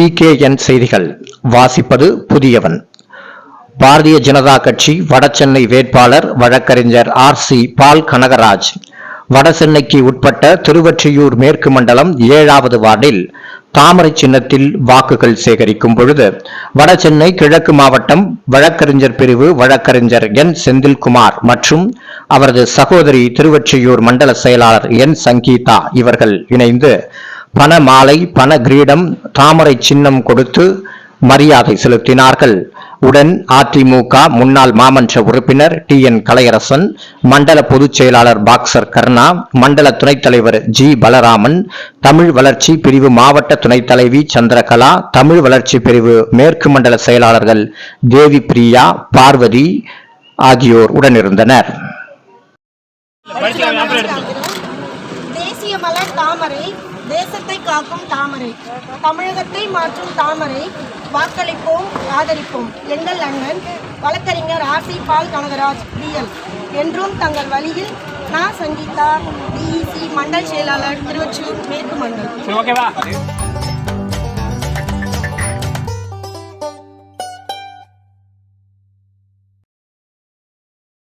PKN செய்திகள் வாசிப்பது புதியவன். பாரதிய ஜனதா கட்சி வடசென்னை வேட்பாளர் வழக்கறிஞர் RC பால் கனகராஜ் வடசென்னைக்கு உட்பட்ட திருவொற்றியூர் மேற்கு மண்டலம் 7வது வார்டில் தாமரை சின்னத்தில் வாக்குகள் சேகரிக்கும் பொழுது வடசென்னை கிழக்கு மாவட்டம் வழக்கறிஞர் பிரிவு வழக்கறிஞர் N செந்தில்குமார் மற்றும் அவரது சகோதரி திருவொற்றியூர் மண்டல செயலாளர் N சங்கீதா இவர்கள் இணைந்து பண மாலை, பண கிரீடம், தாமரை சின்னம் கொடுத்து மரியாதை செலுத்தினார்கள். உடன் அதிமுக முன்னாள் மாமன்ற உறுப்பினர் TN கலையரசன், மண்டல பொதுச் செயலாளர் பாக்சர் கர்ணா, மண்டல துணைத் தலைவர் G பலராமன், தமிழ் வளர்ச்சி பிரிவு மாவட்ட துணைத் தலைவி சந்திரகலா, தமிழ் வளர்ச்சி பிரிவு மேற்கு மண்டல செயலாளர்கள் தேவி பிரியா, பார்வதி ஆகியோர் உடனிருந்தனர். தேசிய மலர் தாமரை, தேசத்தை காக்கும் தாமரை, தமிழகத்தை மாற்றும் தாமரை, வாக்களிப்போம், ஆதரிப்போம். எங்கள் அண்ணன் வழக்கறிஞர் RC பால் கனகராஜ் DL என்றும் தங்கள் வழியில் நான் சங்கீதா DEC மண்டல் செயலாளர் திருவொற்றியூர் மேற்கு மண்டலம்.